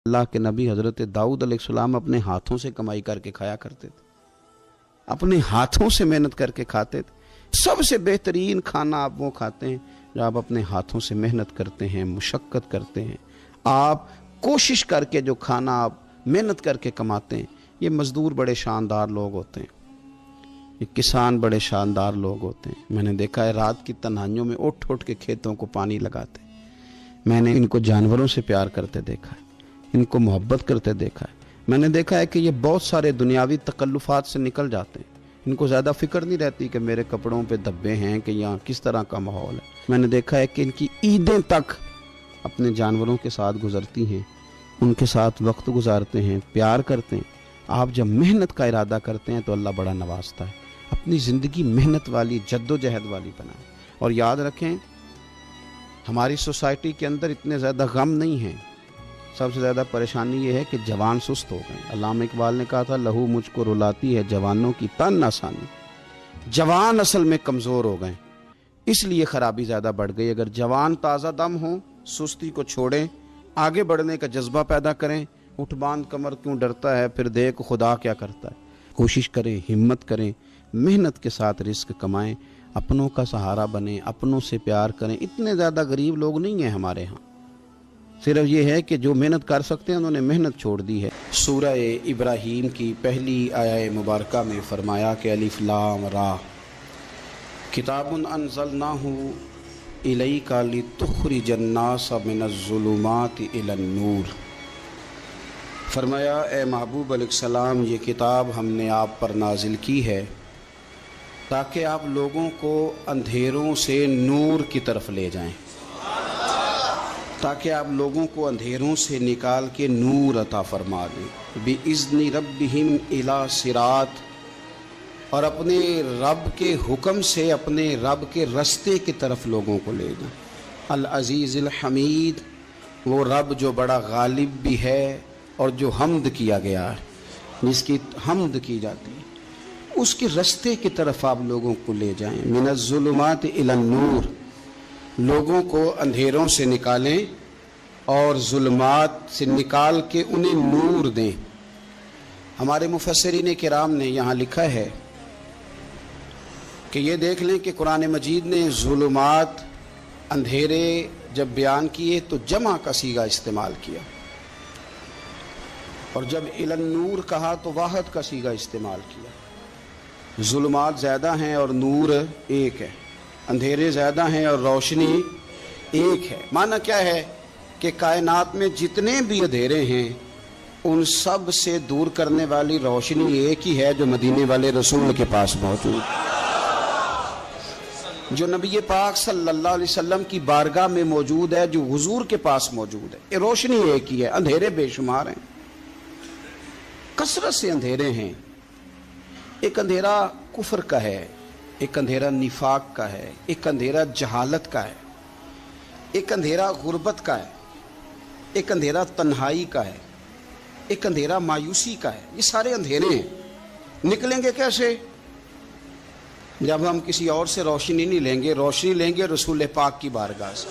اللہ کے نبی حضرت داؤد علیہ السلام اپنے ہاتھوں سے کمائی کر کے کھایا کرتے تھے، اپنے ہاتھوں سے محنت کر کے کھاتے تھے۔ سب سے بہترین کھانا آپ وہ کھاتے ہیں جو آپ اپنے ہاتھوں سے محنت کرتے ہیں، مشقت کرتے ہیں، آپ کوشش کر کے جو کھانا آپ محنت کر کے کماتے ہیں۔ یہ مزدور بڑے شاندار لوگ ہوتے ہیں، یہ کسان بڑے شاندار لوگ ہوتے ہیں۔ میں نے دیکھا ہے رات کی تنہائیوں میں اٹھ اٹھ کے کھیتوں کو پانی لگاتے ہیں۔ میں نے ان کو جانوروں سے پیار کرتے دیکھا ہے، ان کو محبت کرتے دیکھا ہے۔ میں نے دیکھا ہے کہ یہ بہت سارے دنیاوی تکلفات سے نکل جاتے ہیں، ان کو زیادہ فکر نہیں رہتی کہ میرے کپڑوں پہ دھبے ہیں کہ یہاں کس طرح کا ماحول ہے۔ میں نے دیکھا ہے کہ ان کی عیدیں تک اپنے جانوروں کے ساتھ گزرتی ہیں، ان کے ساتھ وقت گزارتے ہیں، پیار کرتے ہیں۔ آپ جب محنت کا ارادہ کرتے ہیں تو اللہ بڑا نوازتا ہے۔ اپنی زندگی محنت والی، جد و جہد والی بنائیں، اور یاد رکھیں ہماری سوسائٹی کے اندر اتنے زیادہ غم نہیں ہیں۔ سب سے زیادہ پریشانی یہ ہے کہ جوان سست ہو گئے۔ علامہ اقبال نے کہا تھا لہو مجھ کو رلاتی ہے جوانوں کی تن آسانی۔ جوان اصل میں کمزور ہو گئے، اس لیے خرابی زیادہ بڑھ گئی۔ اگر جوان تازہ دم ہوں، سستی کو چھوڑیں، آگے بڑھنے کا جذبہ پیدا کریں۔ اٹھ باندھ کمر کیوں ڈرتا ہے، پھر دیکھ خدا کیا کرتا ہے۔ کوشش کریں، ہمت کریں، محنت کے ساتھ رزق کمائیں، اپنوں کا سہارا بنیں، اپنوں سے پیار کریں۔ اتنے زیادہ غریب لوگ نہیں ہیں ہمارے ہاں، صرف یہ ہے کہ جو محنت کر سکتے ہیں انہوں نے محنت چھوڑ دی ہے۔ سورہ ابراہیم کی پہلی آیہ مبارکہ میں فرمایا کہ الف لام را کتاب انزلناہ الیک لتخرج الناس من الظلمات الی النور۔ فرمایا اے محبوب علیہ السلام، یہ کتاب ہم نے آپ پر نازل کی ہے تاکہ آپ لوگوں کو اندھیروں سے نور کی طرف لے جائیں، تاکہ آپ لوگوں کو اندھیروں سے نکال کے نور عطا فرما دیں۔ بِإِذْنِ رَبِّهِمْ إِلَى صِرَاط، اور اپنے رب کے حکم سے اپنے رب کے رستے کی طرف لوگوں کو لے جائیں۔ العزیز الحمید، وہ رب جو بڑا غالب بھی ہے اور جو حمد کیا گیا ہے، جس کی حمد کی جاتی ہے، اس کے رستے کی طرف آپ لوگوں کو لے جائیں۔ من الظلمات الی النور، لوگوں کو اندھیروں سے نکالیں اور ظلمات سے نکال کے انہیں نور دیں۔ ہمارے مفسرین کرام نے یہاں لکھا ہے کہ یہ دیکھ لیں کہ قرآن مجید نے ظلمات، اندھیرے جب بیان کیے تو جمع کا صیغہ استعمال کیا، اور جب الی النور کہا تو واحد کا صیغہ استعمال کیا۔ ظلمات زیادہ ہیں اور نور ایک ہے، اندھیرے زیادہ ہیں اور روشنی ایک ہے۔ معنی کیا ہے کہ کائنات میں جتنے بھی اندھیرے ہیں ان سب سے دور کرنے والی روشنی ایک ہی ہے جو مدینے والے رسول کے پاس موجود ہے، جو نبی پاک صلی اللہ علیہ وسلم کی بارگاہ میں موجود ہے، جو حضور کے پاس موجود ہے۔ یہ روشنی ایک ہی ہے، اندھیرے بے شمار ہیں، کثرت سے اندھیرے ہیں۔ ایک اندھیرا کفر کا ہے، ایک اندھیرا نفاق کا ہے، ایک اندھیرا جہالت کا ہے، ایک اندھیرا غربت کا ہے، ایک اندھیرا تنہائی کا ہے، ایک اندھیرا مایوسی کا ہے۔ یہ سارے اندھیرے ہیں۔ نکلیں گے کیسے؟ جب ہم کسی اور سے روشنی نہیں لیں گے، روشنی لیں گے رسول پاک کی بارگاہ سے۔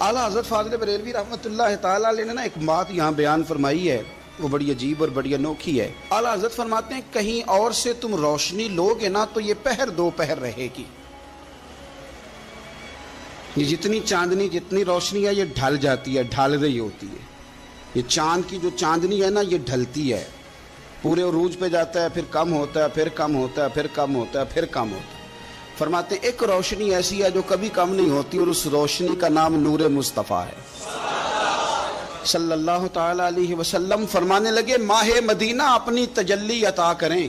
اعلیٰ حضرت فاضل بریلوی رحمۃ اللہ تعالیٰ علیہ نے نا ایک بات یہاں بیان فرمائی ہے، وہ بڑی عجیب اور بڑی انوکھی ہے۔ اعلیٰ حضرت فرماتے ہیں کہیں اور سے تم روشنی لوگے نا تو یہ پہر دو پہر رہے گی۔ یہ جتنی چاندنی، جتنی روشنی ہے یہ ڈھل جاتی ہے، ڈھل رہی ہوتی ہے۔ یہ چاند کی جو چاندنی ہے نا یہ ڈھلتی ہے، پورے عروج پہ جاتا ہے، پھر کم ہوتا ہے، پھر کم ہوتا ہے، پھر کم ہوتا ہے، پھر کم ہوتا ہے۔ فرماتے ہیں ایک روشنی ایسی ہے جو کبھی کم نہیں ہوتی، اور اس روشنی کا نام نور مصطفیٰ ہے صلی اللہ تعالی علیہ وسلم۔ فرمانے لگے ماہ مدینہ اپنی تجلی عطا کریں،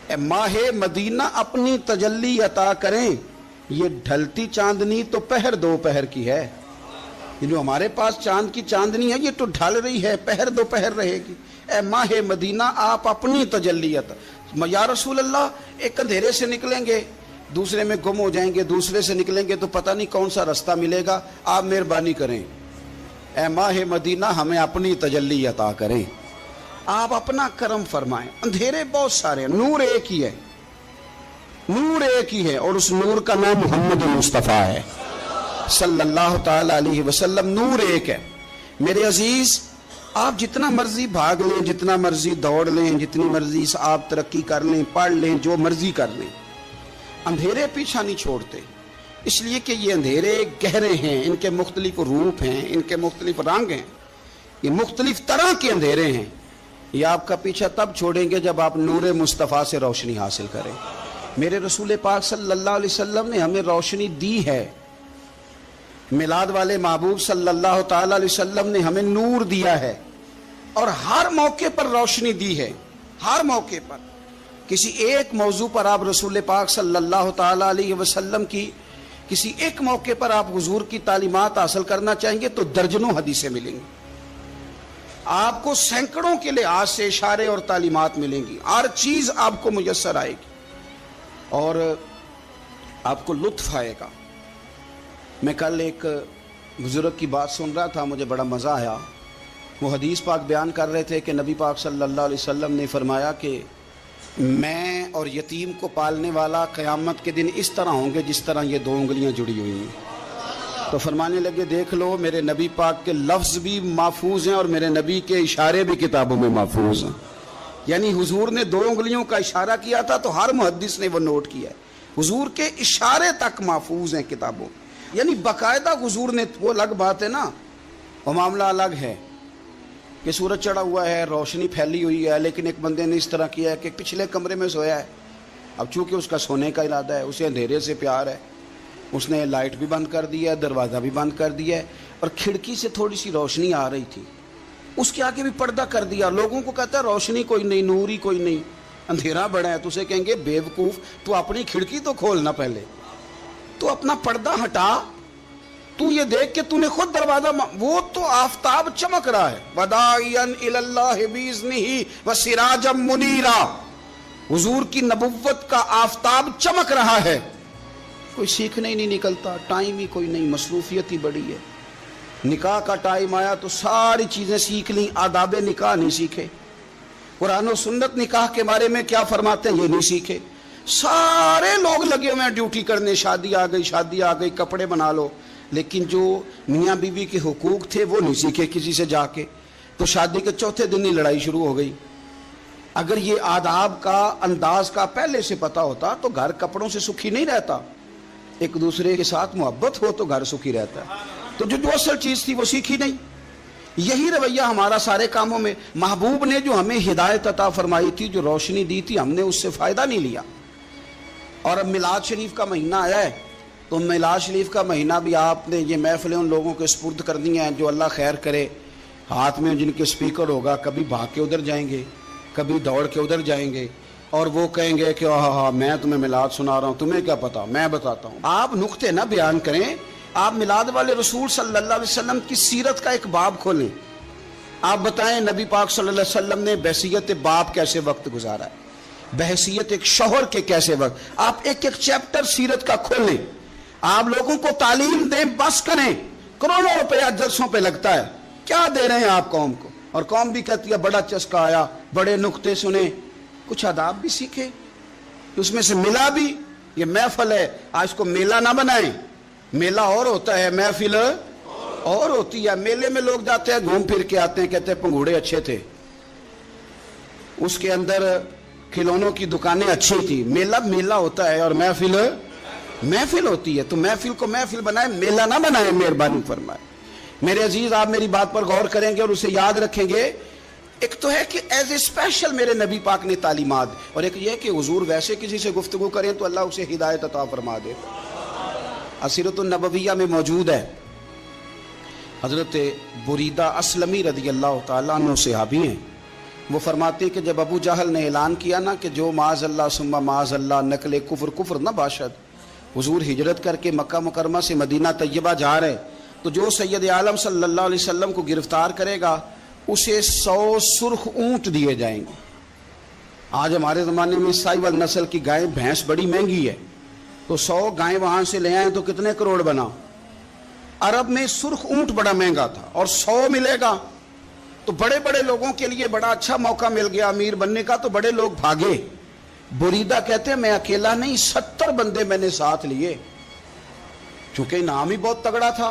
اے ماہ مدینہ اپنی تجلی عطا کریں۔ یہ ڈھلتی چاندنی تو پہر دو پہر کی ہے، یہ جو ہمارے پاس چاند کی چاندنی ہے یہ تو ڈھل رہی ہے، پہر دو پہر رہے گی۔ اے ماہ مدینہ آپ اپنی تجلی عطا، یا رسول اللہ ایک اندھیرے سے نکلیں گے دوسرے میں گم ہو جائیں گے، دوسرے سے نکلیں گے تو پتہ نہیں کون سا رستہ ملے گا، آپ مہربانی کریں، اے ماہ مدینہ ہمیں اپنی تجلی عطا کریں، آپ اپنا کرم فرمائیں۔ اندھیرے بہت سارے ہیں، نور ایک ہی ہے، نور ایک ہی ہے، اور اس نور کا نام محمد مصطفیٰ ہے صلی اللہ تعالی علیہ وسلم۔ نور ایک ہے، میرے عزیز، آپ جتنا مرضی بھاگ لیں، جتنا مرضی دوڑ لیں، جتنی مرضی آپ ترقی کر لیں، پڑھ لیں، جو مرضی کر لیں، اندھیرے پیچھا نہیں چھوڑتے، اس لیے کہ یہ اندھیرے گہرے ہیں، ان کے مختلف روپ ہیں، ان کے مختلف رنگ ہیں، یہ مختلف طرح کے اندھیرے ہیں۔ یہ آپ کا پیچھا تب چھوڑیں گے جب آپ نور مصطفیٰ سے روشنی حاصل کریں۔ میرے رسول پاک صلی اللہ علیہ وسلم نے ہمیں روشنی دی ہے، میلاد والے محبوب صلی اللہ تعالی علیہ وسلم نے ہمیں نور دیا ہے، اور ہر موقع پر روشنی دی ہے، ہر موقع پر۔ کسی ایک موضوع پر آپ رسول پاک صلی اللہ تعالی علیہ وسلم کی کسی ایک موقع پر آپ حضور کی تعلیمات حاصل کرنا چاہیں گے تو درجنوں حدیثیں ملیں گی، آپ کو سینکڑوں کے لحاظ سے اشارے اور تعلیمات ملیں گی، ہر چیز آپ کو میسر آئے گی اور آپ کو لطف آئے گا۔ میں کل ایک بزرگ کی بات سن رہا تھا، مجھے بڑا مزہ آیا۔ وہ حدیث پاک بیان کر رہے تھے کہ نبی پاک صلی اللہ علیہ وسلم نے فرمایا کہ میں اور یتیم کو پالنے والا قیامت کے دن اس طرح ہوں گے جس طرح یہ دو انگلیاں جڑی ہوئی ہیں۔ تو فرمانے لگے دیکھ لو، میرے نبی پاک کے لفظ بھی محفوظ ہیں اور میرے نبی کے اشارے بھی کتابوں میں محفوظ ہیں۔ یعنی حضور نے دو انگلیوں کا اشارہ کیا تھا تو ہر محدث نے وہ نوٹ کیا ہے، حضور کے اشارے تک محفوظ ہیں کتابوں، یعنی باقاعدہ حضور نے، وہ الگ بات ہے نا، وہ معاملہ الگ ہے کہ سورج چڑھا ہوا ہے، روشنی پھیلی ہوئی ہے، لیکن ایک بندے نے اس طرح کیا ہے کہ پچھلے کمرے میں سویا ہے، اب چونکہ اس کا سونے کا ارادہ ہے، اسے اندھیرے سے پیار ہے، اس نے لائٹ بھی بند کر دیا ہے، دروازہ بھی بند کر دیا ہے، اور کھڑکی سے تھوڑی سی روشنی آ رہی تھی، اس کے آگے بھی پردہ کر دیا۔ لوگوں کو کہتا ہے روشنی کوئی نہیں، نور ہی کوئی نہیں، اندھیرا بڑا ہے، تو اسے کہیں گے بے وقوف، تو اپنی کھڑکی تو کھولنا، پہلے تو اپنا پردہ ہٹا، تو یہ دیکھ کہ تو نے خود دروازہ، وہ تو آفتاب چمک رہا ہے، وداعیا الی اللہ باذنہ وسراجا منیرا، حضور کی نبوت کا آفتاب چمک رہا ہے، کوئی سیکھنے ہی نہیں نکلتا، ٹائم ہی کوئی نہیں، مصروفیت ہی بڑی ہے۔ نکاح کا ٹائم آیا تو ساری چیزیں سیکھ لیں، آداب نکاح نہیں سیکھے، قرآن و سنت نکاح کے بارے میں کیا فرماتے ہیں یہ نہیں سیکھے، سارے لوگ لگے ہوئے ہیں ڈیوٹی کرنے، شادی آ گئی، شادی آ گئی، کپڑے بنا لو، لیکن جو میاں بیوی کے حقوق تھے وہ نہیں سیکھے کسی سے جا کے، تو شادی کے چوتھے دن ہی لڑائی شروع ہو گئی۔ اگر یہ آداب کا، انداز کا پہلے سے پتا ہوتا تو گھر کپڑوں سے سکھی نہیں رہتا، ایک دوسرے کے ساتھ محبت ہو تو گھر سکھی رہتا ہے، تو جو اصل چیز تھی وہ سیکھی نہیں۔ یہی رویہ ہمارا سارے کاموں میں، محبوب نے جو ہمیں ہدایت عطا فرمائی تھی، جو روشنی دی تھی، ہم نے اس سے فائدہ نہیں لیا۔ اور اب میلاد شریف کا مہینہ آیا ہے، تو میلاد شریف کا مہینہ بھی آپ نے یہ محفلیں ان لوگوں کے سپرد کر دی ہیں جو اللہ خیر کرے، ہاتھ میں جن کے سپیکر ہوگا، کبھی بھاگ کے ادھر جائیں گے، کبھی دوڑ کے ادھر جائیں گے، اور وہ کہیں گے کہ ہاں میں تمہیں میلاد سنا رہا ہوں، تمہیں کیا پتا، میں بتاتا ہوں۔ آپ نقطے نہ بیان کریں، آپ میلاد والے رسول صلی اللہ علیہ وسلم کی سیرت کا ایک باب کھولیں، آپ بتائیں نبی پاک صلی اللہ علیہ وسلم نے بحیثیت باپ کیسے وقت گزارا ہے، بحیثیت ایک شوہر کے کیسے وقت، آپ ایک ایک چیپٹر سیرت کا کھولیں، آپ لوگوں کو تعلیم دیں، بس کریں، کروڑوں روپیہ جلسوں پہ لگتا ہے، کیا دے رہے ہیں آپ قوم کو، اور قوم بھی کہتی ہے بڑا چسکا آیا، بڑے نقطے سنے، کچھ آداب بھی سیکھے، اس میں سے ملا بھی، یہ محفل ہے، آج کو میلہ نہ بنائیں، میلہ اور ہوتا ہے، محفل اور ہوتی ہے۔ میلے میں لوگ جاتے ہیں، گھوم پھر کے آتے ہیں، کہتے ہیں پنگوڑے اچھے تھے، اس کے اندر کھلونوں کی دکانیں اچھی تھی، میلہ ہوتا ہے، اور محفل ہوتی ہے، تو محفل کو محفل بنائیں، میلہ نہ بنائیں، مہربانی فرمائے۔ میرے عزیز، آپ میری بات پر غور کریں گے اور اسے یاد رکھیں گے، ایک تو ہے کہ ایز اے اسپیشل میرے نبی پاک نے تعلیمات، اور ایک یہ کہ حضور ویسے کسی سے گفتگو کریں تو اللہ اسے ہدایت عطا فرما دے۔ سیرت النبویہ میں موجود ہے، حضرت بریدہ اسلمی رضی اللہ تعالیٰ عنہ صحابی ہیں، وہ فرماتے ہیں کہ جب ابو جہل نے اعلان کیا نا کہ جو معاذ اللہ ثم معاذ اللہ نقل کفر نہ باشد، حضور ہجرت کر کے مکہ مکرمہ سے مدینہ طیبہ جا رہے، تو جو سید عالم صلی اللہ علیہ وسلم کو گرفتار کرے گا اسے 100 سرخ اونٹ دیے جائیں گے۔ آج ہمارے زمانے میں سائیول نسل کی گائے بھینس بڑی مہنگی ہے، تو 100 گائیں وہاں سے لے آئیں تو کتنے کروڑ بنا۔ عرب میں سرخ اونٹ بڑا مہنگا تھا، اور 100 ملے گا تو بڑے بڑے لوگوں کے لیے بڑا اچھا موقع مل گیا امیر بننے کا، تو بڑے لوگ بھاگے۔ بریدہ کہتے ہیں میں اکیلا نہیں، 70 بندے میں نے ساتھ لیے، چونکہ انعام ہی بہت تگڑا تھا،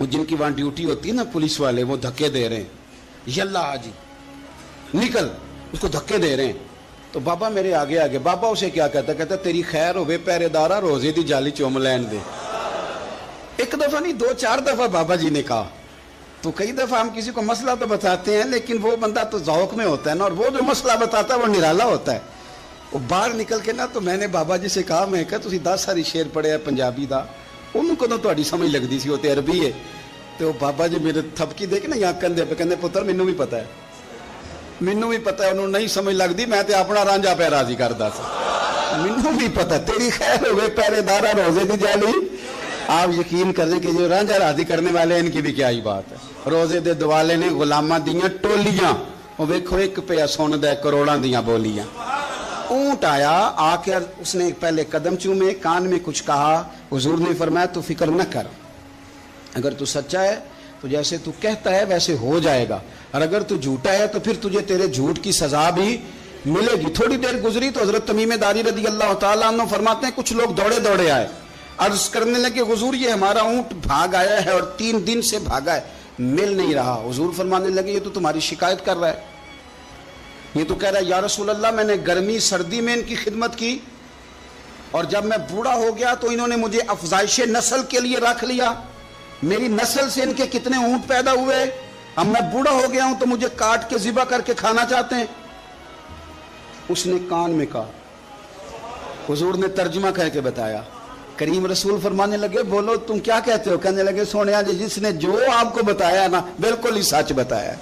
وہ جن کی وہاں ڈیوٹی ہوتی ہے نا پولیس والے، وہ دھکے دے رہے ہیں، یلا آجی نکل، اس کو دھکے دے رہے ہیں. تو بابا میرے آگے آگے، بابا اسے کیا کہتا، کہتا تیری خیر ہوئے پہرے دارا، روزے دی جالی چوم لین دے. ایک دفعہ نہیں 2-4 دفعہ بابا جی نے کہا. تو کئی دفعہ ہم کسی کو مسئلہ تو بتاتے ہیں، لیکن وہ بندہ تو ذوق میں ہوتا ہے نا، اور وہ جو مسئلہ بتاتا ہے وہ نرالا ہوتا ہے. وہ باہر نکل کے نا، تو میں نے بابا جی سے کہا، میں کہا تسی 10 ساری شعر پڑھے ہے پنجابی دا، انہوں کو تو تہاڈی سمجھ لگدی سی، وہ تے عربی ہے. تو بابا جی میرے تھپکی دے کے نا یہاں کندھے پہ، کہندے پتر مینوں بھی پتہ ہے، مینوں بھی پتہ ہے، انہوں نہیں سمجھ لگدی، میں تے اپنا رانجھا پہ راضی کردا سی. مینوں بھی پتہ تیری خیر ہوئے پہرے دارا، روزے دی جالی. آپ یقین کریں کہ جو رانجھا راضی کرنے والے ان کی بھی کیا ہی بات ہے. روزے دے دوالے نے غلاماں دیاں ٹولیاں، وہ ویکھو ایک پہ سن دے کروڑاں دیاں بولیاں. اونٹ آیا، آ کے اس نے پہلے قدم چومے، کان میں کچھ کہا. حضور نے فرمایا تو فکر نہ کر، اگر تو سچا ہے تو جیسے تو کہتا ہے ویسے ہو جائے گا، اور اگر تو جھوٹا ہے تو پھر تجھے تیرے جھوٹ کی سزا بھی ملے گی. تھوڑی دیر گزری تو حضرت تمیم داری رضی اللہ تعالیٰ عنہ فرماتے ہیں کچھ لوگ دوڑے دوڑے آئے، عرض کرنے لگے حضور یہ ہمارا اونٹ بھاگ آیا ہے اور 3 دن سے بھاگا ہے، مل نہیں رہا. حضور فرمانے لگے یہ تو تمہاری شکایت کر رہا ہے، یہ تو کہہ رہا ہے یا رسول اللہ میں نے گرمی سردی میں ان کی خدمت کی، اور جب میں بوڑھا ہو گیا تو انہوں نے مجھے افزائش نسل کے لیے رکھ لیا، میری نسل سے ان کے کتنے اونٹ پیدا ہوئے، اب میں بوڑھا ہو گیا ہوں تو مجھے کاٹ کے ذبح کر کے کھانا چاہتے ہیں. اس نے کان میں کہا، حضور نے ترجمہ کر کے بتایا. کریم رسول فرمانے لگے بولو تم کیا کہتے ہو؟ کہنے لگے سونیا جی جس نے جو آپ کو بتایا نا بالکل ہی سچ بتایا.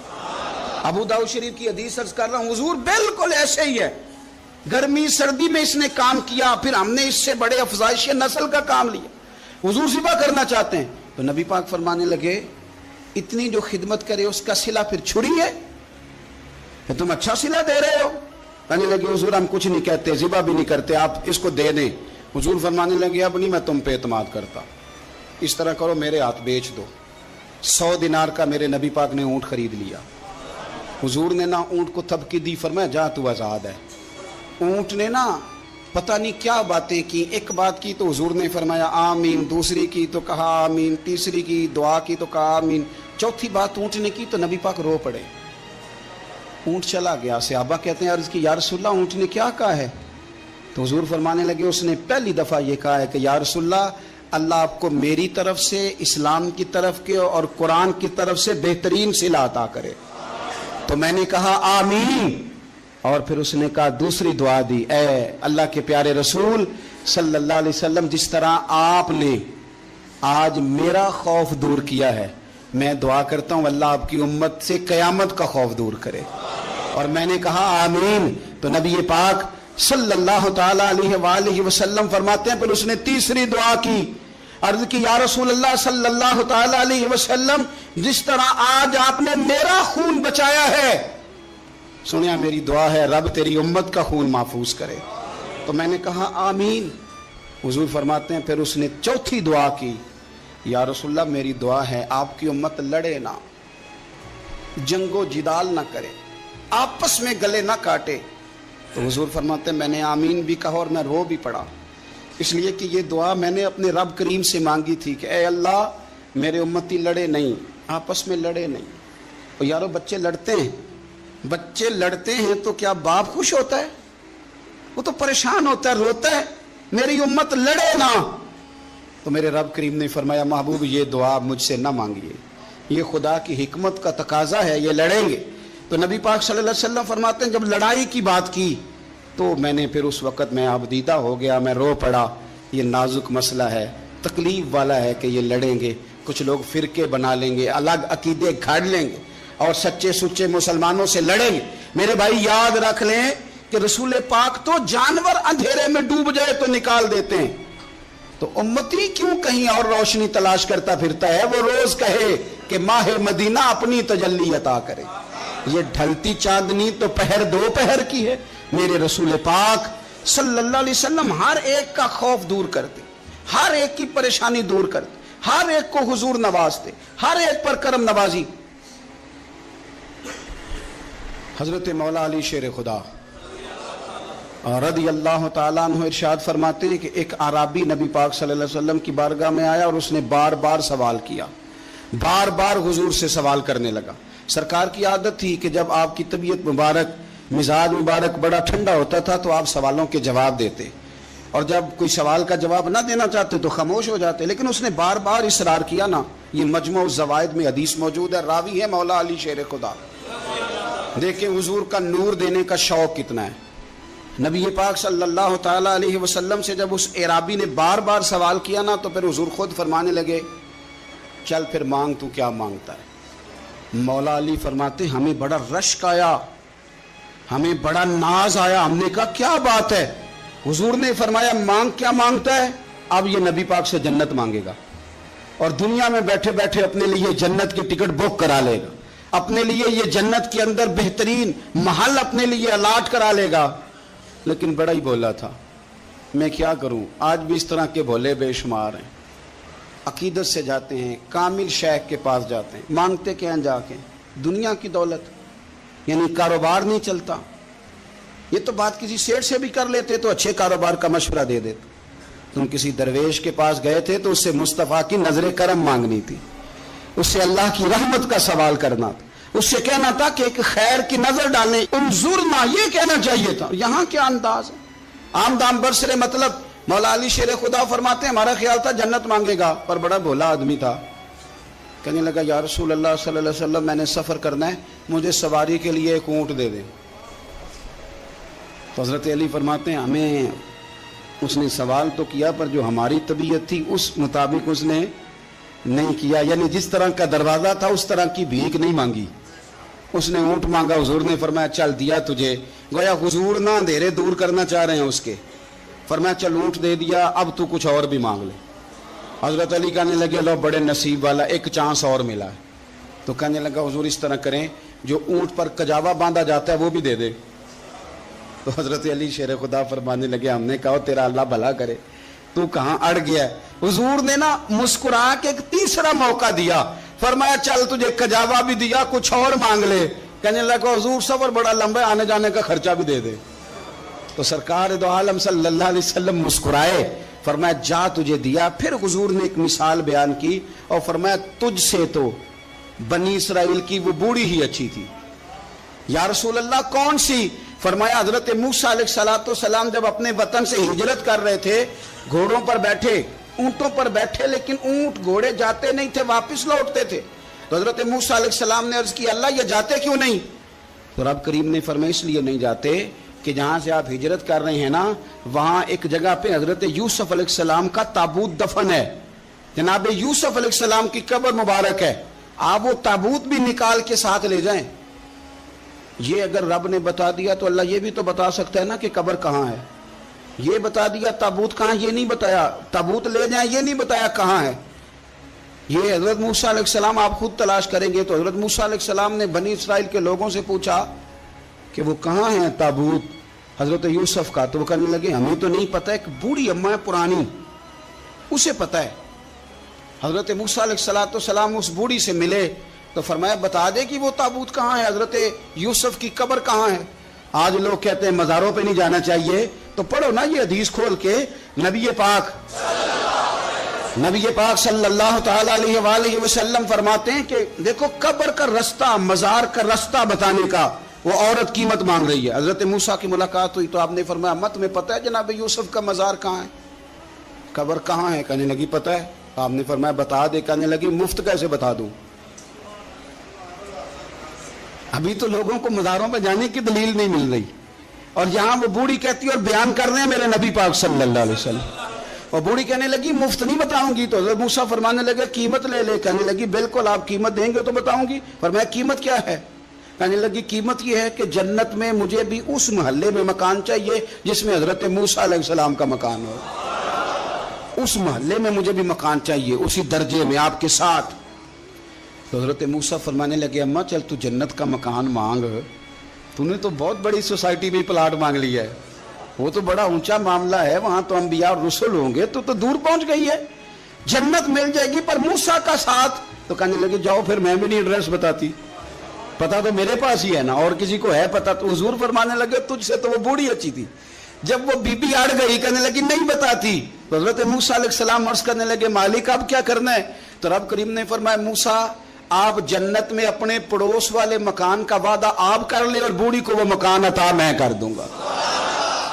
ابو داؤد شریف کی حدیث عرض کر رہا ہوں، حضور بالکل ایسے ہی ہے، گرمی سردی میں اس نے کام کیا، پھر ہم نے اس سے بڑے افزائش نسل کا کام لیا، حضور ذبح کرنا چاہتے ہیں. تو نبی پاک فرمانے لگے اتنی جو خدمت کرے اس کا صلہ پھر چھری ہے کہ تم اچھا صلہ دے رہے ہو. کہنے لگے حضور ہم کچھ نہیں کہتے، ذبح بھی نہیں کرتے، آپ اس کو دے دیں. حضور فرمانے لگے اب نہیں میں تم پہ اعتماد کرتا، اس طرح کرو میرے ہاتھ بیچ دو. 100 دینار کا میرے نبی پاک نے اونٹ خرید لیا. حضور نے نا اونٹ کو تھپکی دی، فرمایا جا تو آزاد ہے. اونٹ نے نا پتہ نہیں کیا باتیں کی، ایک بات کی تو حضور نے فرمایا آمین، دوسری کی تو کہا آمین، تیسری کی دعا کی تو کہا آمین، چوتھی بات اونٹ نے کی تو نبی پاک رو پڑے. اونٹ چلا گیا. صحابہ کہتے ہیں عرض کی یا رسول اللہ اونٹ نے کیا کہا ہے؟ تو حضور فرمانے لگے اس نے پہلی دفعہ یہ کہا ہے کہ یا رسول اللہ اللہ آپ کو میری طرف سے، اسلام کی طرف کے اور قرآن کی طرف سے بہترین صلہ عطا کرے. تو میں نے کہا آمین، اور پھر اس نے کہا دوسری دعا دی، اے اللہ کے پیارے رسول صلی اللہ علیہ وسلم جس طرح آپ نے آج میرا خوف دور کیا ہے، میں دعا کرتا ہوں اللہ آپ کی امت سے قیامت کا خوف دور کرے. اور میں نے کہا آمین. تو نبی پاک صلی اللہ تعالی علیہ وآلہ وسلم فرماتے ہیں پھر اس نے تیسری دعا کی، عرض کی یا رسول اللہ صلی اللہ تعالی علیہ وسلم جس طرح آج آپ نے میرا خون بچایا ہے، سنیا میری دعا ہے رب تیری امت کا خون محفوظ کرے. تو میں نے کہا آمین. حضور فرماتے ہیں پھر اس نے چوتھی دعا کی، یا رسول اللہ میری دعا ہے آپ کی امت لڑے نہ، جنگ و جدال نہ کرے، آپس میں گلے نہ کاٹے. تو حضور فرماتے ہیں میں نے آمین بھی کہا اور میں رو بھی پڑا، اس لیے کہ یہ دعا میں نے اپنے رب کریم سے مانگی تھی کہ اے اللہ میرے امتی لڑے نہیں، آپس میں لڑے نہیں. اور یارو بچے لڑتے ہیں، بچے لڑتے ہیں تو کیا باپ خوش ہوتا ہے؟ وہ تو پریشان ہوتا ہے، روتا ہے میری امت لڑے نہ. تو میرے رب کریم نے فرمایا محبوب یہ دعا مجھ سے نہ مانگیے، یہ خدا کی حکمت کا تقاضا ہے، یہ لڑیں گے. تو نبی پاک صلی اللہ علیہ وسلم فرماتے ہیں جب لڑائی کی بات کی تو میں نے پھر اس وقت میں آبدیدہ ہو گیا، میں رو پڑا. یہ نازک مسئلہ ہے، تکلیف والا ہے کہ یہ لڑیں گے، کچھ لوگ فرقے بنا لیں گے، الگ عقیدے گھاڑ لیں گے اور سچے سچے مسلمانوں سے لڑیں گے. میرے بھائی یاد رکھ لیں کہ رسول پاک تو جانور اندھیرے میں ڈوب جائے تو نکال دیتے ہیں، تو امتی کیوں کہیں اور روشنی تلاش کرتا پھرتا ہے؟ وہ روز کہے کہ ماہ مدینہ اپنی تجلی عطا کرے. یہ ڈھلتی چاندنی تو پہر دو پہر کی ہے. میرے رسول پاک صلی اللہ علیہ وسلم ہر ایک کا خوف دور کرتے، ہر ایک کی پریشانی دور کرتے، ہر ایک کو حضور نوازتے، ہر ایک پر کرم نوازی. حضرت مولا علی شیر خدا رضی اللہ تعالیٰ عنہ ارشاد فرماتے ہیں کہ ایک اعرابی نبی پاک صلی اللہ علیہ وسلم کی بارگاہ میں آیا اور اس نے بار بار سوال کیا، بار بار حضور سے سوال کرنے لگا. سرکار کی عادت تھی کہ جب آپ کی طبیعت مبارک، مزاج مبارک بڑا ٹھنڈا ہوتا تھا تو آپ سوالوں کے جواب دیتے، اور جب کوئی سوال کا جواب نہ دینا چاہتے تو خاموش ہو جاتے. لیکن اس نے بار بار اصرار کیا نا. یہ مجموع الزوائد میں حدیث موجود ہے، راوی ہے مولا علی شیر خدا. دیکھیں حضور کا نور دینے کا شوق کتنا ہے. نبی پاک صلی اللہ تعالی علیہ وسلم سے جب اس اعرابی نے بار بار سوال کیا نا تو پھر حضور خود فرمانے لگے چل پھر مانگ، تو کیا مانگتا ہے. مولا علی فرماتے ہمیں بڑا رشک آیا، ہمیں بڑا ناز آیا. ہم نے کہا کیا بات ہے؟ حضور نے فرمایا مانگ. کیا مانگتا ہے؟ اب یہ نبی پاک سے جنت مانگے گا، اور دنیا میں بیٹھے بیٹھے اپنے لیے جنت کی ٹکٹ بک کرا لے گا، اپنے لیے یہ جنت کے اندر بہترین محل اپنے لیے الاٹ کرا لے گا. لیکن بڑا ہی بولا تھا. میں کیا کروں، آج بھی اس طرح کے بھولے بے شمار ہیں. عقیدت سے جاتے ہیں، کامل شیخ کے پاس جاتے ہیں، مانگتے کیا جا کے؟ دنیا کی دولت، یعنی کاروبار نہیں چلتا. یہ تو بات کسی سیٹ سے بھی کر لیتے تو اچھے کاروبار کا مشورہ دے دیتے. تم کسی درویش کے پاس گئے تھے تو اس سے مصطفیٰ کی نظر کرم مانگنی تھی، اس سے اللہ کی رحمت کا سوال کرنا تھا، اس سے کہنا تھا کہ ایک خیر کی نظر ڈالیں، انظرنا، یہ کہنا چاہیے تھا. یہاں کیا انداز ہے، عام دام برسرے مطلب. مولا علی شیر خدا فرماتے ہیں ہمارا خیال تھا جنت مانگے گا، پر بڑا بھولا آدمی تھا. کہنے لگا یا رسول اللہ صلی اللہ علیہ وسلم میں نے سفر کرنا ہے، مجھے سواری کے لیے ایک اونٹ دے دیں. تو حضرت علی فرماتے ہیں ہمیں اس نے سوال تو کیا پر جو ہماری طبیعت تھی اس مطابق اس نے نہیں کیا. یعنی جس طرح کا دروازہ تھا اس طرح کی بھیک نہیں مانگی. اس نے اونٹ مانگا، حضور نے فرمایا چل دیا تجھے. گویا حضور نہ اندھیرے دور کرنا چاہ رہے ہیں اس کے. فرمایا چل اونٹ دے دیا، اب تو کچھ اور بھی مانگ لے. حضرت علی کہنے لگے لو بڑے نصیب والا، ایک چانس اور ملا ہے. تو کہنے لگا حضور اس طرح کریں جو اونٹ پر کجاوا باندھا جاتا ہے وہ بھی دے دے. تو حضرت علی شیر خدا فرمانے لگے ہم نے کہا تیرا اللہ بھلا کرے، تو کہاں اڑ گیا ہے. حضور نے نا مسکرا کے ایک تیسرا موقع دیا، فرمایا چل تجھے کجاوا بھی دیا، کچھ اور مانگ لے. کہنے لگا حضور سفر بڑا لمبا ہے، آنے جانے کا خرچہ بھی دے دے. تو سرکار دو عالم صلی اللہ علیہ وسلم مسکرائے، فرمایا جا تجھے دیا. پھر حضور نے ایک مثال بیان کی اور فرمایا تجھ سے تو بنی اسرائیل کی وہ بوڑھی ہی اچھی تھی. یا رسول اللہ کون سی؟ فرمایا حضرت موسیٰ علیہ السلام جب اپنے وطن سے ہجرت کر رہے تھے، گھوڑوں پر بیٹھے، اونٹوں پر بیٹھے، لیکن اونٹ گھوڑے جاتے نہیں تھے، واپس لوٹتے تھے. تو حضرت موسیٰ علیہ السلام نے عرض کی اللہ یہ جاتے کیوں نہیں؟ تو رب کریم نے فرمایا اس لیے نہیں جاتے کہ جہاں سے آپ ہجرت کر رہے ہیں نا وہاں ایک جگہ پہ حضرت یوسف علیہ السلام کا تابوت دفن ہے. جناب یوسف علیہ السلام کی قبر مبارک ہے، آپ وہ تابوت بھی نکال کے ساتھ لے جائیں. یہ اگر رب نے بتا دیا تو اللہ یہ بھی تو بتا سکتا ہے نا کہ قبر کہاں ہے. یہ بتا دیا تابوت کہاں، یہ نہیں بتایا. تابوت لے جائیں یہ نہیں بتایا کہاں ہے. یہ حضرت موسیٰ علیہ السلام آپ خود تلاش کریں گے تو حضرت موسیٰ علیہ السلام نے بنی اسرائیل کے لوگوں سے پوچھا کہ وہ کہاں ہیں تابوت حضرت یوسف کا. تو وہ کہنے لگے ہمیں تو نہیں پتہ، ایک بوڑھی اماں پرانی اسے پتہ ہے. حضرت موسیٰ علیہ السلام اس بوڑھی سے ملے تو فرمایا بتا دے کہ وہ تابوت کہاں ہے، حضرت یوسف کی قبر کہاں ہے. آج لوگ کہتے ہیں مزاروں پہ نہیں جانا چاہیے، تو پڑھو نا یہ حدیث کھول کے. نبی پاک صلی اللہ تعالی علیہ وآلہ وسلم فرماتے ہیں کہ دیکھو قبر کا رستہ، مزار کا رستہ بتانے کا وہ عورت قیمت مانگ رہی ہے. حضرت موسیٰ کی ملاقات ہوئی تو آپ نے فرمایا مت میں پتہ ہے جناب یوسف کا مزار کہاں ہے، قبر کہاں ہے؟ کہنے لگی پتہ ہے. آپ نے فرمایا بتا دے. کہنے لگی مفت کیسے بتا دوں، ابھی تو لوگوں کو مزاروں پہ جانے کی دلیل نہیں مل رہی، اور یہاں وہ بوڑھی کہتی ہے اور بیان کر رہے ہیں میرے نبی پاک صلی اللہ علیہ وسلم. اور بوڑھی کہنے لگی مفت نہیں بتاؤں گی. تو حضرت موسیٰ فرمانے لگے قیمت لے لے. کہنے لگی بالکل آپ قیمت دیں گے تو بتاؤں گی. فرمایا قیمت کیا ہے؟ کہنے لگی قیمت یہ ہے کہ جنت میں مجھے بھی اس محلے میں مکان چاہیے جس میں حضرت موسیٰ علیہ السلام کا مکان ہو. اس محلے میں مجھے بھی مکان چاہیے، اسی درجے میں آپ کے ساتھ. تو حضرت موسیٰ فرمانے لگے اماں چل تو جنت کا مکان مانگ، تو نے تو بہت بڑی سوسائٹی میں پلاٹ مانگ لیا ہے، وہ تو بڑا اونچا معاملہ ہے، وہاں تو انبیاء اور رسول ہوں گے، تو دور پہنچ گئی ہے، جنت مل جائے گی پر موسیٰ کا ساتھ. تو کہنے لگے جاؤ پھر میں بھی نہیں ایڈریس بتاتی، پتا تو میرے پاس ہی ہے نا، اور کسی کو ہے پتا. تو حضور فرمانے لگے تجھ سے تو وہ بوڑھی اچھی تھی. جب وہ بی بی اڑ گئی کہنے لگی نہیں بتاتی. تو حضرت موسیٰ علیہ السلام عرض کرنے لگے مالک اب کیا کرنا ہے؟ تو رب کریم نے فرمایا موسیٰ آپ جنت میں اپنے پڑوس والے مکان کا وعدہ آپ کر لیں اور بوڑھی کو وہ مکان عطا میں کر دوں گا.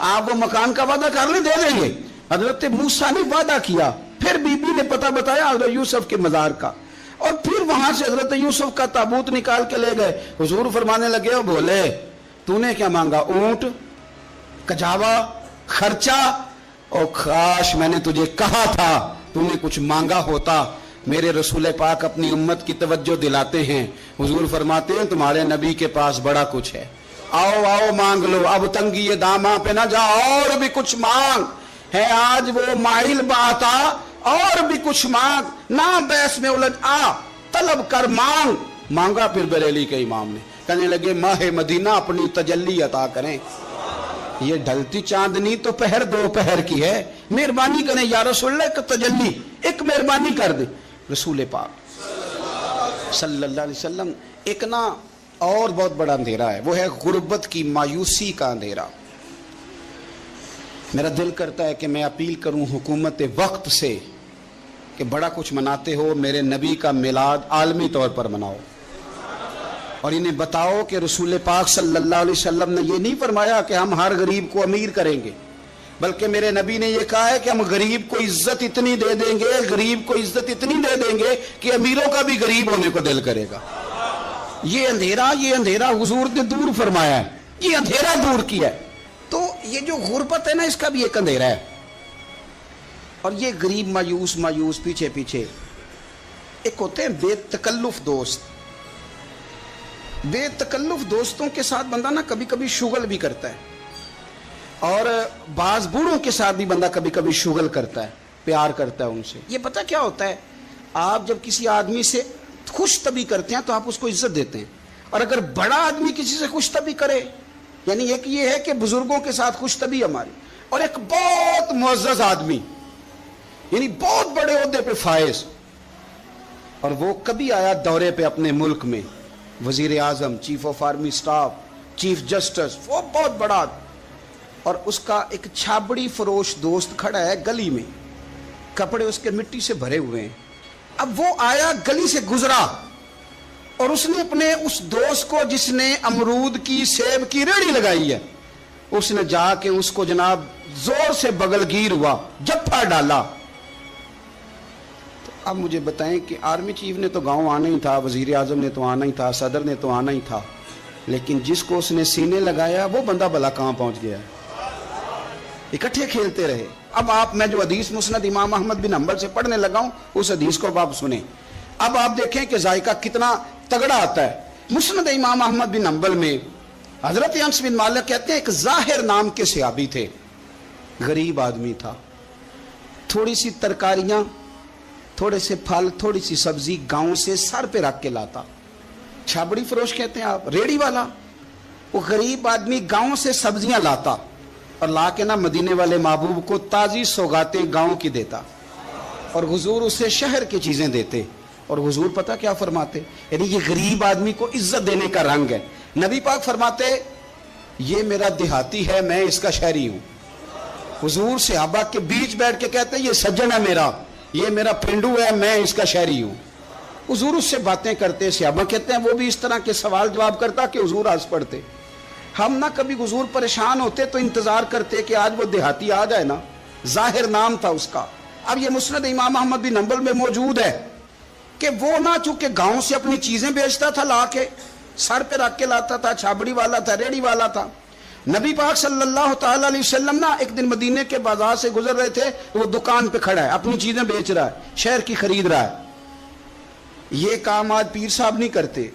آپ وہ مکان کا وعدہ کر لیں, دے دیں گے. حضرت موسیٰ نے وعدہ کیا, پھر بی بی نے پتہ بتایا حضرت یوسف کے مزار کا, اور پھر وہاں سے حضرت یوسف کا تابوت نکال کے لے گئے. حضور فرمانے لگے او بولے تو نے کیا مانگا؟ اونٹ, کجاوا, خرچہ. اور کاش میں نے تجھے کہا تھا تو نے کچھ مانگا ہوتا. میرے رسول پاک اپنی امت کی توجہ دلاتے ہیں. حضور فرماتے ہیں تمہارے نبی کے پاس بڑا کچھ ہے, آؤ آؤ مانگ لو, اب تنگی داماں پہ نہ جا, اور بھی کچھ مانگ ہے. آج وہ مائل باتا, اور بھی کچھ مانگ, نہ بیس میں الجھ آ, طلب کر مانگ. مانگا پھر بریلی کے امام نے, کہنے لگے ماہ مدینہ اپنی تجلی عطا کریں. یہ ڈھلتی چاندنی تو پہر دو پہر کی ہے, مہربانی کریں یا رسول اللہ ایک تجلی, ایک مہربانی کر دیں. رسول پاک صلی اللہ علیہ وسلم ایک نا اور بہت بڑا اندھیرا ہے, وہ ہے غربت کی مایوسی کا اندھیرا. میرا دل کرتا ہے کہ میں اپیل کروں حکومت وقت سے کہ بڑا کچھ مناتے ہو, میرے نبی کا میلاد عالمی طور پر مناؤ, اور انہیں بتاؤ کہ رسول پاک صلی اللہ علیہ وسلم نے یہ نہیں فرمایا کہ ہم ہر غریب کو امیر کریں گے, بلکہ میرے نبی نے یہ کہا ہے کہ ہم غریب کو عزت اتنی دے دیں گے, غریب کو عزت اتنی دے دیں گے کہ امیروں کا بھی غریب ہونے کو دل کرے گا. یہ اندھیرا حضور نے دور فرمایا ہے, یہ اندھیرا دور کیا ہے. تو یہ جو غربت ہے نا, اس کا بھی ایک اندھیرا ہے. اور یہ غریب مایوس پیچھے پیچھے. ایک ہوتے ہیں بے تکلف دوست. بے تکلف دوستوں کے ساتھ بندہ نا کبھی کبھی شغل بھی کرتا ہے, اور بعض بوڑھوں کے ساتھ بھی بندہ کبھی کبھی شغل کرتا ہے, پیار کرتا ہے ان سے. یہ پتہ کیا ہوتا ہے, آپ جب کسی آدمی سے خوش طبی کرتے ہیں تو آپ اس کو عزت دیتے ہیں, اور اگر بڑا آدمی کسی سے خوش طبی کرے, یعنی ایک یہ ہے کہ بزرگوں کے ساتھ خوش طبی ہماری, اور ایک بہت معزز آدمی یعنی بہت بڑے عہدے پہ فائز, اور وہ کبھی آیا دورے پہ اپنے ملک میں, وزیر اعظم, chief of army staff, chief justice, وہ بہت بڑا, اور اس کا ایک چھابڑی فروش دوست کھڑا ہے گلی میں, کپڑے اس کے مٹی سے بھرے ہوئے ہیں. اب وہ آیا گلی سے گزرا, اور اس نے اپنے اس دوست کو جس نے امرود کی سیب کی ریڑھی لگائی ہے, اس نے جا کے اس کو جناب زور سے بغل گیر ہوا, جپا ڈالا. تو اب مجھے بتائیں کہ آرمی چیف نے تو گاؤں آنا ہی تھا, وزیر اعظم نے تو آنا ہی تھا, صدر نے تو آنا ہی تھا, لیکن جس کو اس نے سینے لگایا وہ بندہ بھلا کہاں پہنچ گیا ہے. اکٹھے کھیلتے رہے. اب آپ, میں جو حدیث مسند امام احمد بن حنبل سے پڑھنے لگا ہوں, اس حدیث کو آپ سنیں. اب آپ دیکھیں کہ ذائقہ کتنا تگڑا آتا ہے. مسند امام احمد بن حنبل میں حضرت انس بن مالک کہتے ہیں ایک ظاہر نام کے صحابی تھے, غریب آدمی تھا, تھوڑی سی ترکاریاں, تھوڑے سے پھل, تھوڑی سی سبزی گاؤں سے سر پہ رکھ کے لاتا. چھابڑی فروش کہتے ہیں آپ, ریڑھی والا. وہ غریب آدمی گاؤں سے سبزیاں لاتا, اور لا کے نا مدینے والے محبوب کو تازی سوغاتیں گاؤں کی دیتا, اور حضور اسے شہر کی چیزیں دیتے. اور حضور پتہ کیا فرماتے, یعنی یہ غریب آدمی کو عزت دینے کا رنگ ہے. نبی پاک فرماتے یہ میرا دیہاتی ہے, میں اس کا شہری ہوں. حضور صحابہ کے بیچ بیٹھ کے کہتے یہ سجن ہے میرا, یہ میرا پنڈو ہے, میں اس کا شہری ہوں. حضور اس سے باتیں کرتے, صحابہ کہتے ہیں وہ بھی اس طرح کے سوال جواب کرتا کہ حضور ہنس پڑتے. ہم نہ کبھی حضور پریشان ہوتے تو انتظار کرتے کہ آج وہ دیہاتی آ جائے نا, ظاہر نام تھا اس کا. اب یہ مسند امام احمد بن حنبل میں موجود ہے کہ وہ نہ چونکہ گاؤں سے اپنی چیزیں بیچتا تھا, لا کے سر پہ رکھ کے لاتا تھا, چھابڑی والا تھا, ریڑھی والا تھا. نبی پاک صلی اللہ تعالی علیہ وسلم نا ایک دن مدینے کے بازار سے گزر رہے تھے, وہ دکان پہ کھڑا ہے, اپنی چیزیں بیچ رہا ہے, شہر کی خرید رہا ہے. یہ کام آج پیر صاحب نہیں کرتے,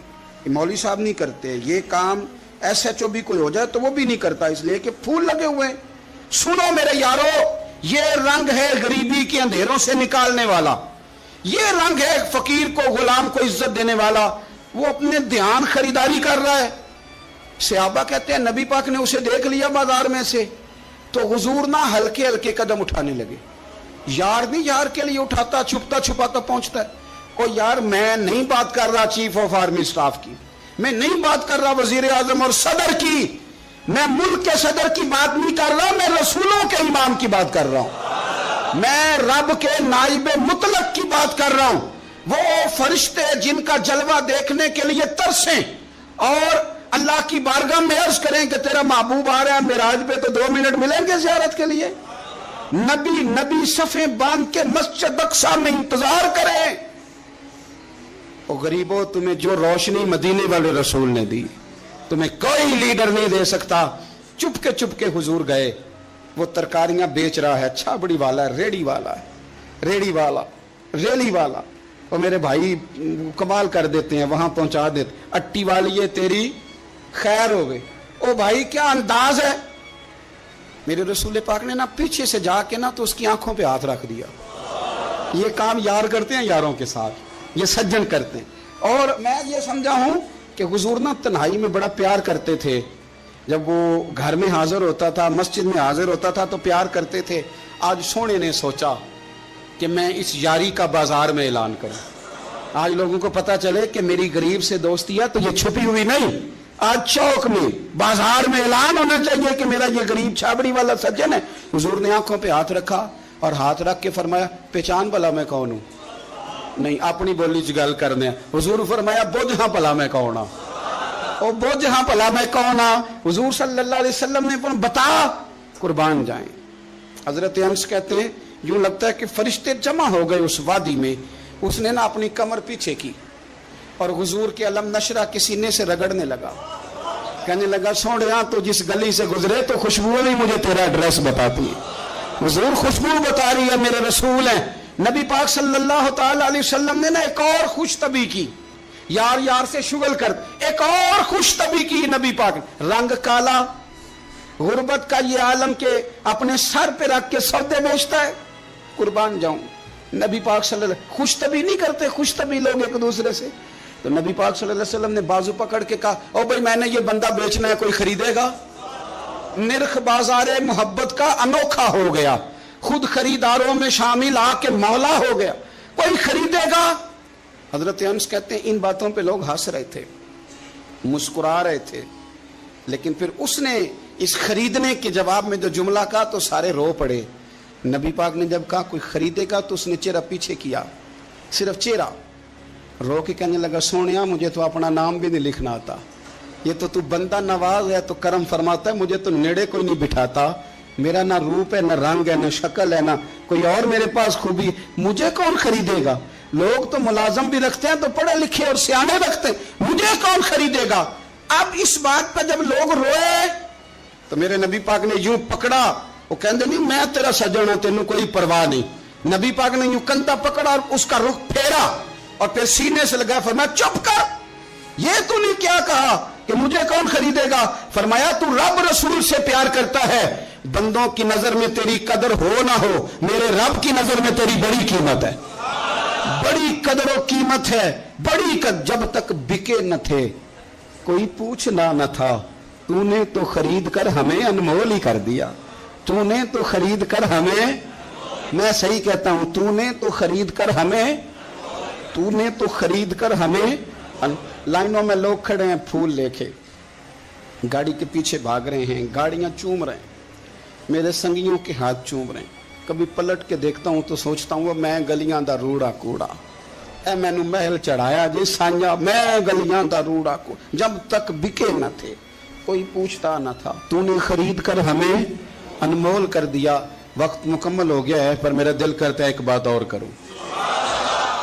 مولوی صاحب نہیں کرتے, یہ کام ایس ایچ او بھی کوئی ہو جائے تو وہ بھی نہیں کرتا, اس لیے کہ پھول لگے ہوئے ہیں. سنو میرے یارو, یہ رنگ ہے غریبی کے اندھیروں سے نکالنے والا, یہ رنگ ہے فقیر کو, غلام کو عزت دینے والا. وہ اپنے دھیان خریداری کر رہا ہے. صحابہ کہتے ہیں نبی پاک نے اسے دیکھ لیا بازار میں سے, تو حضور نہ ہلکے ہلکے قدم اٹھانے لگے. یار نہیں یار کے لیے اٹھاتا, چھپتا چھپاتا پہنچتا ہے. او یار میں نہیں بات کر رہا چیف آف آرمی سٹاف کی, میں نہیں بات کر رہا وزیر اعظم اور صدر کی, میں ملک کے صدر کی بات نہیں کر رہا, میں رسولوں کے امام کی بات کر رہا ہوں, میں رب کے نائب مطلق کی بات کر رہا ہوں. وہ فرشتے جن کا جلوہ دیکھنے کے لیے ترسیں اور اللہ کی بارگاہ میں عرض کریں کہ تیرا محبوب آ رہا ہے معراج پہ، تو 2 منٹ ملیں گے زیارت کے لیے؟ نبی صفیں باندھ کے مسجد اقصی میں انتظار کریں۔ او غریبو، تمہیں جو روشنی مدینے والے رسول نے دی تمہیں کوئی لیڈر نہیں دے سکتا۔ چپ کے حضور گئے، وہ ترکاریاں بیچ رہا ہے، چھابڑی والا ہے، ریڑی والا، اور میرے بھائی کمال کر دیتے ہیں، وہاں پہنچا دیتے، اٹی والی ہے تیری خیر ہو گئی۔ او بھائی کیا انداز ہے! میرے رسول پاک نے نا پیچھے سے جا کے نا تو اس کی آنکھوں پہ ہاتھ رکھ دیا۔ یہ کام یار کرتے ہیں یاروں کے ساتھ، یہ سجن کرتے ہیں۔ اور میں یہ سمجھا ہوں کہ حضور نا تنہائی میں بڑا پیار کرتے تھے، جب وہ گھر میں حاضر ہوتا تھا، مسجد میں حاضر ہوتا تھا تو پیار کرتے تھے۔ آج سونے نے سوچا کہ میں اس یاری کا بازار میں اعلان کروں، آج لوگوں کو پتا چلے کہ میری غریب سے دوستی ہے، تو یہ چھپی ہوئی نہیں، آج چوک میں بازار میں اعلان ہونا چاہیے کہ میرا یہ غریب چھابڑی والا سجن ہے۔ حضور نے آنکھوں پہ ہاتھ رکھا اور ہاتھ رکھ کے فرمایا، پہچان بھلا میں کون ہوں؟ نہیں، اپنی بولی چ گل کرنے۔ حضور فرمایا، بوجھ ہاں بھلا میں کون ہاں؟ او بوجھ ہاں بھلا میں کون ہاں؟ حضور صلی اللہ علیہ وسلم نے فرمایا، بتا، قربان جائیں۔ حضرت انس کہتے ہیں یوں لگتا ہے کہ فرشتے جمع ہو گئے اس وادی میں۔ اس نے نا اپنی کمر پیچھے کی اور حضور کے علم نشرہ کے سینے سے رگڑنے لگا، کہنے لگا، سوڑیا تو جس گلی سے گزرے تو خوشبو بھی مجھے تیرا ایڈریس بتاتی ہے۔ حضور خوشبو بتا رہی ہے، میرے رسول ہیں۔ نبی پاک صلی اللہ تعالی علیہ وسلم نے نا ایک اور خوش طبی کی، یار سے شغل کر ایک اور خوش طبی کی نبی پاک، رنگ کالا، غربت کا یہ عالم کے اپنے سر پہ رکھ کے سودے بیچتا ہے۔ قربان جاؤں، نبی پاک صلی اللہ علیہ وسلم خوش طبی نہیں کرتے، خوش طبی لوگ ایک دوسرے سے۔ تو نبی پاک صلی اللہ علیہ وسلم نے بازو پکڑ کے کہا، او بھائی میں نے یہ بندہ بیچنا ہے، کوئی خریدے گا؟ نرخ بازار محبت کا انوکھا ہو گیا، خود خریداروں میں شامل آ کے مولا ہو گیا، کوئی خریدے گا؟ حضرت انس کہتے ہیں ان باتوں پہ لوگ ہنس رہے تھے، مسکرا رہے تھے، لیکن پھر اس نے اس خریدنے کے جواب میں جو جملہ کہا تو سارے رو پڑے۔ نبی پاک نے جب کہا کوئی خریدے گا تو اس نے چہرہ پیچھے کیا، صرف چہرہ، رو کے کہنے لگا، سونیا مجھے تو اپنا نام بھی نہیں لکھنا آتا، یہ تو بندہ نواز ہے تو کرم فرماتا ہے، مجھے تو نیڑے کوئی نہیں بٹھاتا، میرا نہ روپ ہے، نہ رنگ ہے، نہ شکل ہے، نہ کوئی اور میرے پاس خوبی، مجھے کون خریدے گا؟ لوگ تو ملازم بھی رکھتے ہیں تو پڑھے لکھے اور سیانے رکھتے ہیں، مجھے کون خریدے گا؟ اب اس بات پہ جب لوگ روئے تو میرے نبی پاک نے یوں پکڑا، وہ کہندے نہیں میں تیرا سجن ہوں، تینوں کوئی پرواہ نہیں۔ نبی پاک نے یوں کندھا پکڑا اور اس کا رخ پھیرا اور پھر سینے سے لگا، فرمایا چپ کر، یہ تو نے کیا کہا کہ مجھے کون خریدے گا؟ فرمایا تو رب رسول سے پیار کرتا ہے، بندوں کی نظر میں تیری قدر ہو نہ ہو، میرے رب کی نظر میں تیری بڑی قیمت ہے، بڑی قدر و قیمت ہے، بڑی جب تک بکے نہ تھے کوئی پوچھنا نہ تھا، تو نے تو خرید کر ہمیں انمول ہی کر دیا، تو نے تو خرید کر ہمیں، میں صحیح کہتا ہوں، تو نے تو خرید کر ہمیں، تو نے تو خرید کر ہمیں۔ لائنوں میں لوگ کھڑے ہیں پھول لے کے، گاڑی کے پیچھے بھاگ رہے ہیں، گاڑیاں چوم رہے ہیں، میرے سنگیوں کے ہاتھ چوم رہے ہیں، کبھی پلٹ کے دیکھتا ہوں تو سوچتا ہوں وہ میں گلیاں دا روڑا کوڑا، اے میں نو محل چڑھایا جی سانجا، میں گلیاں دا روڑا کوڑا، جب تک بکے نہ تھے کوئی پوچھتا نہ تھا، تو نے خرید کر ہمیں انمول کر دیا۔ وقت مکمل ہو گیا ہے پر میرا دل کرتا ہے ایک بات اور کروں،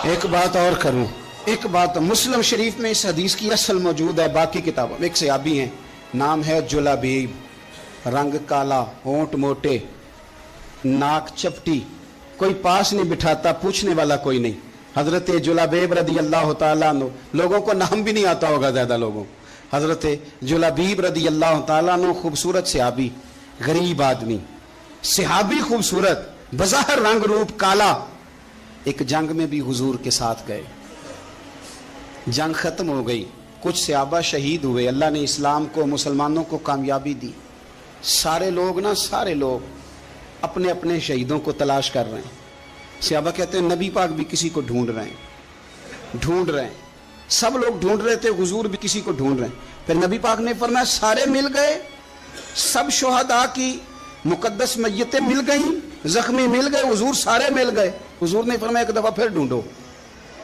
ایک بات اور کروں، ایک بات۔ مسلم شریف میں اس حدیث کی اصل موجود ہے، باقی کتابوں میں ایک صحابی ہیں، نام ہے جلابیب، رنگ کالا، ہونٹ موٹے، ناک چپٹی، کوئی پاس نہیں بٹھاتا، پوچھنے والا کوئی نہیں۔ حضرت جلابیب رضی اللہ تعالیٰ عنہ، لوگوں کو نام بھی نہیں آتا ہوگا زیادہ لوگوں، حضرت جلابیب رضی اللہ تعالیٰ عنہ خوبصورت صحابی، غریب آدمی، صحابی خوبصورت، بظاہر رنگ روپ کالا، ایک جنگ میں بھی حضور کے ساتھ گئے، جنگ ختم ہو گئی، کچھ صحابہ شہید ہوئے، اللہ نے اسلام کو، مسلمانوں کو کامیابی دی، سارے لوگ اپنے اپنے شہیدوں کو تلاش کر رہے ہیں۔ صحابہ کہتے ہیں نبی پاک بھی کسی کو ڈھونڈ رہے ہیں، سب لوگ ڈھونڈ رہے تھے، حضور بھی کسی کو ڈھونڈ رہے ہیں۔ پھر نبی پاک نے فرمایا سارے مل گئے، سب شہداء کی مقدس میتیں مل گئیں، زخمی مل گئے، حضور سارے مل گئے۔ حضور نے فرمایا ایک دفعہ پھر ڈھونڈو،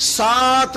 7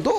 2